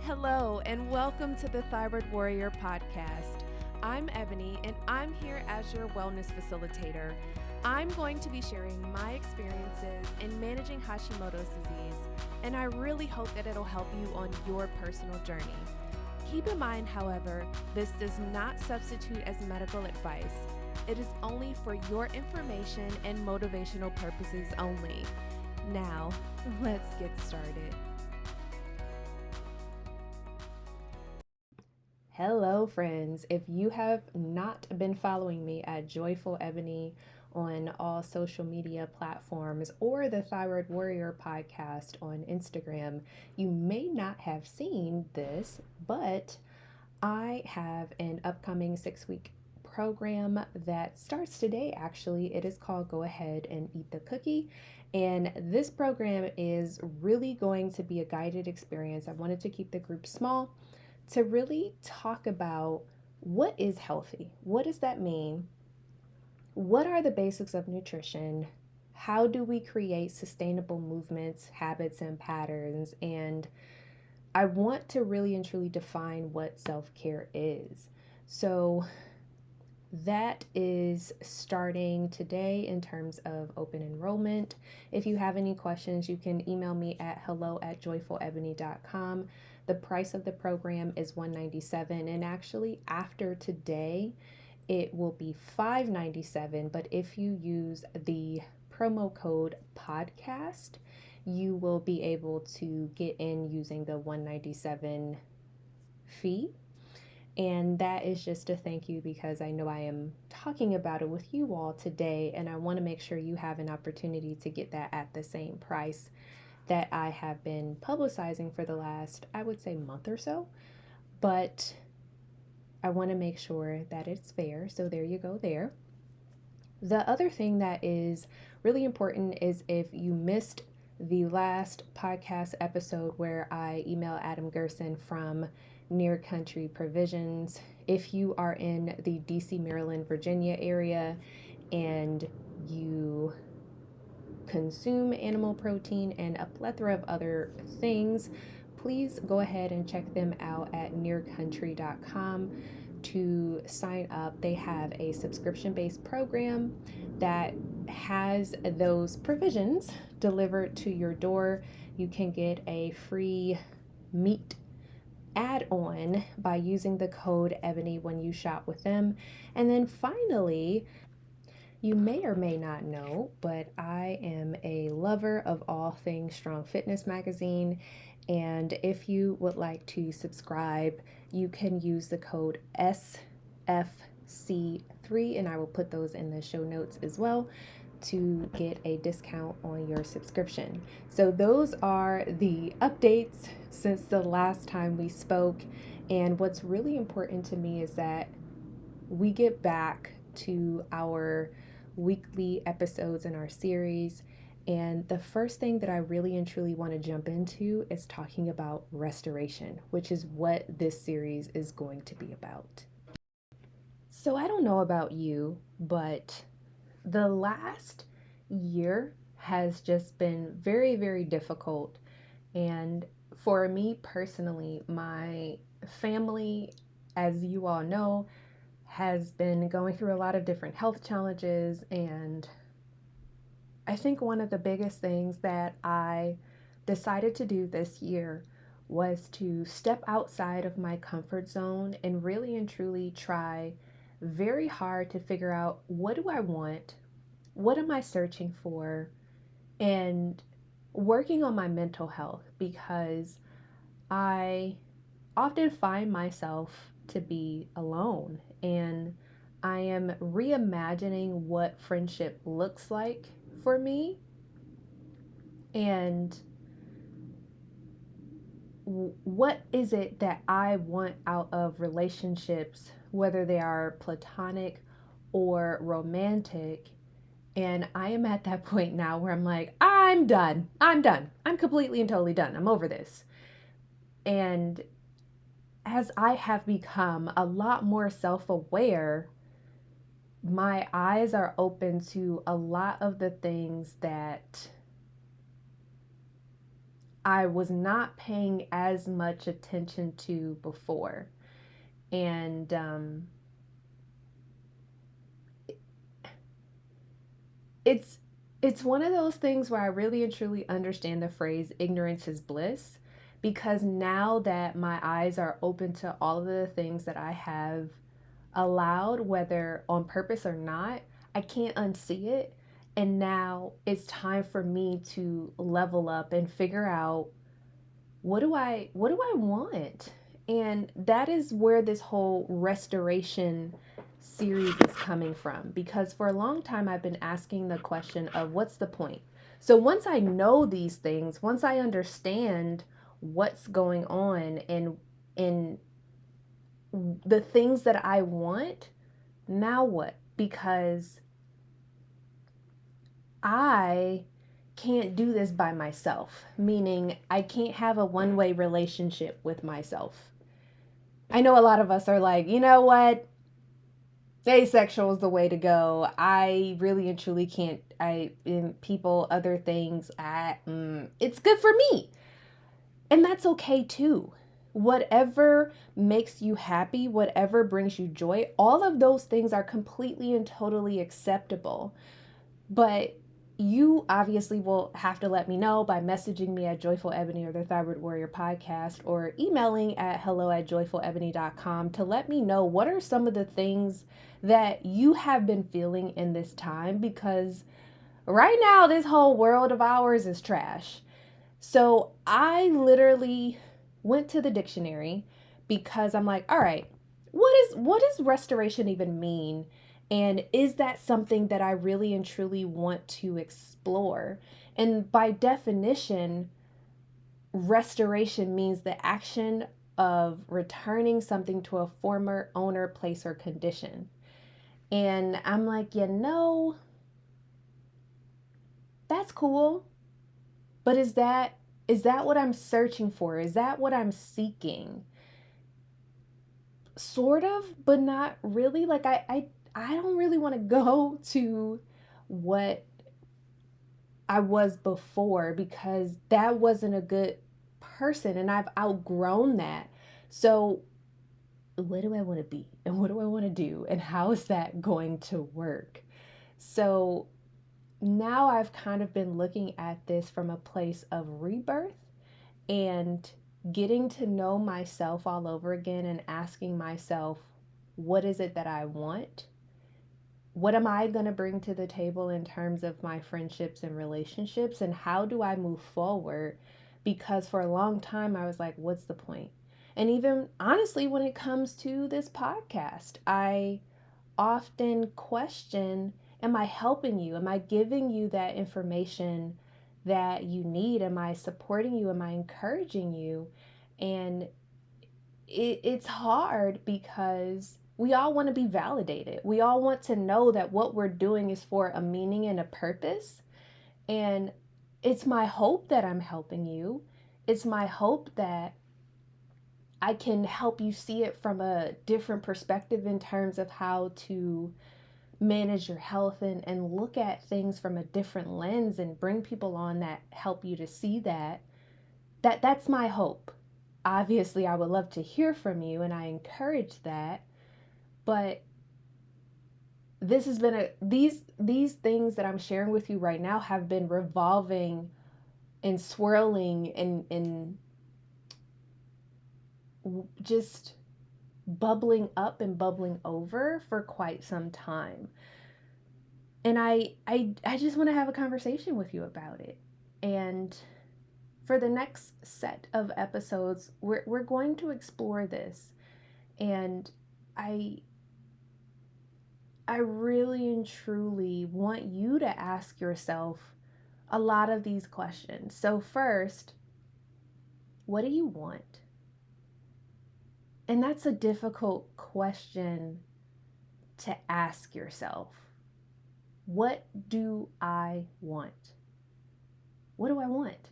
Hello, and welcome to the Thyroid Warrior podcast. I'm Ebony, and I'm here as your wellness facilitator. I'm going to be sharing my experiences in managing Hashimoto's disease, and I really hope that it'll help you on your personal journey. Keep in mind, however, this does not substitute as medical advice. It is only for your information and motivational purposes only. Now, let's get started. Hello, friends. If you have not been following me at Joyful Ebony on all social media platforms or the Thyroid Warrior podcast on Instagram, you may not have seen this, but I have an upcoming 6-week program that starts today. Actually, it is called Go Ahead and Eat the Cookie. And this program is really going to be a guided experience. I wanted to keep the group small to really talk about what is healthy. What does that mean? What are the basics of nutrition? How do we create sustainable movements, habits, and patterns? And I want to really and truly define what self care is. So, that is starting today in terms of open enrollment. If you have any questions, you can email me at hello@joyfulebony.com. The price of the program is $197, and actually after today it will be $597, but if you use the promo code podcast, you will be able to get in using the $197 fee. And that is just a thank you because I know I am talking about it with you all today, and I want to make sure you have an opportunity to get that at the same price that I have been publicizing for the last, I would say, month or so. But I want to make sure that it's fair. So there you go there. The other thing that is really important is if you missed the last podcast episode where I email Adam Gerson from Near Country Provisions. If you are in the DC, Maryland, Virginia area and you consume animal protein and a plethora of other things, please go ahead and check them out at nearcountry.com to sign up. They have a subscription-based program that has those provisions delivered to your door. You can get a free meat add-on by using the code Ebony when you shop with them. And then finally, you may or may not know, but I am a lover of all things Strong Fitness Magazine. And if you would like to subscribe, you can use the code SFC3, and I will put those in the show notes as well to get a discount on your subscription. So those are the updates since the last time we spoke. And what's really important to me is that we get back to our weekly episodes in our series. And the first thing that I really and truly want to jump into is talking about restoration, which is what this series is going to be about. So I don't know about you, but the last year has just been very, very difficult. And for me personally, my family, as you all know, has been going through a lot of different health challenges. And I think one of the biggest things that I decided to do this year was to step outside of my comfort zone and really and truly try very hard to figure out, what do I want? What am I searching for? And working on my mental health, because I often find myself to be alone, and I am reimagining what friendship looks like for me and what is it that I want out of relationships, whether they are platonic or romantic. And I am at that point now where I'm like, I'm done. I'm done. I'm completely and totally done. I'm over this. And as I have become a lot more self aware, my eyes are open to a lot of the things that I was not paying as much attention to before. And it's it's one of those things where I really and truly understand the phrase ignorance is bliss, because now that my eyes are open to all of the things that I have allowed, whether on purpose or not, I can't unsee it. And now it's time for me to level up and figure out what do I want? And that is where this whole restoration series is coming from, because for a long time I've been asking the question of what's the point? So once I know these things, once I understand what's going on and the things that I want, now what? Because I can't do this by myself, meaning I can't have a one-way relationship with myself. I know a lot of us are like, you know what? Asexual is the way to go. I really and truly can't. People, other things. It's good for me, and that's okay too. Whatever makes you happy, whatever brings you joy, all of those things are completely and totally acceptable. But you obviously will have to let me know by messaging me at Joyful Ebony or the Thyroid Warrior podcast, or emailing at hello@joyfulebony.com to let me know what are some of the things that you have been feeling in this time, because right now this whole world of ours is trash. So I literally went to the dictionary because I'm like, all right, what does restoration even mean? And is that something that I really and truly want to explore? And by definition, restoration means the action of returning something to a former owner, place, or condition. And I'm like, that's cool. But is that what I'm searching for? Is that what I'm seeking? Sort of, but not really. Like I don't really want to go to what I was before, because that wasn't a good person and I've outgrown that. So what do I want to be? And what do I want to do? And how is that going to work? So now I've kind of been looking at this from a place of rebirth and getting to know myself all over again and asking myself, what is it that I want? What am I going to bring to the table in terms of my friendships and relationships? And how do I move forward? Because for a long time, I was like, what's the point? And even honestly, when it comes to this podcast, I often question, am I helping you? Am I giving you that information that you need? Am I supporting you? Am I encouraging you? And it's hard because we all want to be validated. We all want to know that what we're doing is for a meaning and a purpose. And it's my hope that I'm helping you. It's my hope that I can help you see it from a different perspective in terms of how to manage your health and look at things from a different lens and bring people on that help you to see that's my hope. Obviously, I would love to hear from you and I encourage that, but this has been these things that I'm sharing with you right now have been revolving and swirling and just bubbling up and bubbling over for quite some time. And I just want to have a conversation with you about it. And for the next set of episodes, we're going to explore this. And I I really and truly want you to ask yourself a lot of these questions. So first, what do you want? And that's a difficult question to ask yourself. What do I want? What do I want?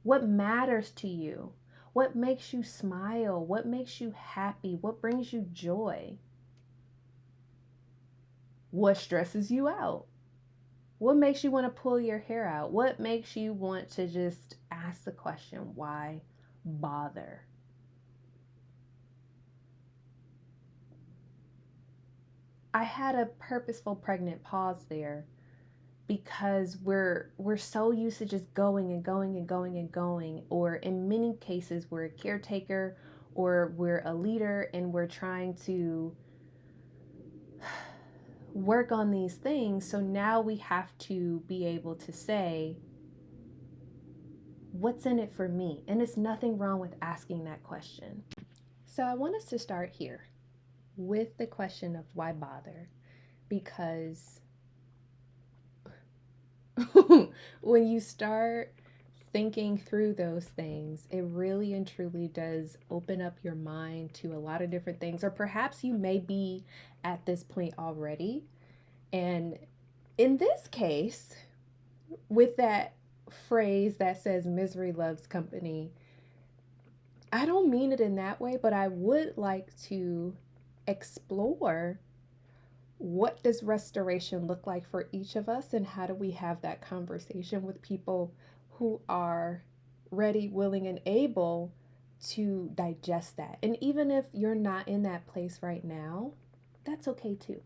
What matters to you? What makes you smile? What makes you happy? What brings you joy? What stresses you out? What makes you want to pull your hair out? What makes you want to just ask the question, why bother? I had a purposeful pregnant pause there because we're so used to just going and going and going and going, or in many cases we're a caretaker or we're a leader and we're trying to work on these things. So now we have to be able to say, what's in it for me? And it's nothing wrong with asking that question. So I want us to start here with the question of why bother? Because when you start thinking through those things, it really and truly does open up your mind to a lot of different things. Or perhaps you may be at this point already. And in this case, with that phrase that says misery loves company, I don't mean it in that way, but I would like to explore, what does restoration look like for each of us, and how do we have that conversation with people who are ready, willing, and able to digest that. And even if you're not in that place right now, that's okay too.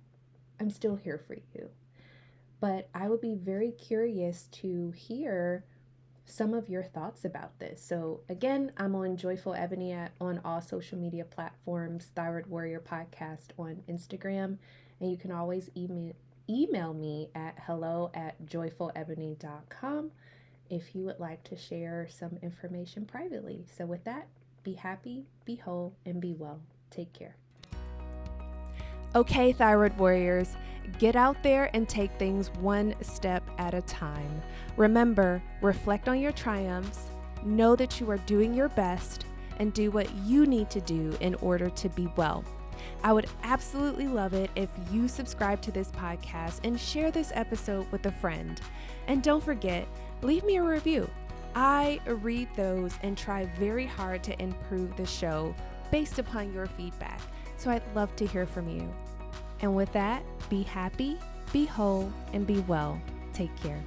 I'm still here for you. But I would be very curious to hear some of your thoughts about this. So again, I'm on Joyful Ebony on all social media platforms, Thyroid Warrior Podcast on Instagram, and you can always email me at hello@joyfulebony.com if you would like to share some information privately. So with that, be happy, be whole, and be well. Take care. Okay, Thyroid Warriors, get out there and take things one step at a time. Remember, reflect on your triumphs, know that you are doing your best, and do what you need to do in order to be well. I would absolutely love it if you subscribe to this podcast and share this episode with a friend. And don't forget, leave me a review. I read those and try very hard to improve the show based upon your feedback. So I'd love to hear from you. And with that, be happy, be whole, and be well. Take care.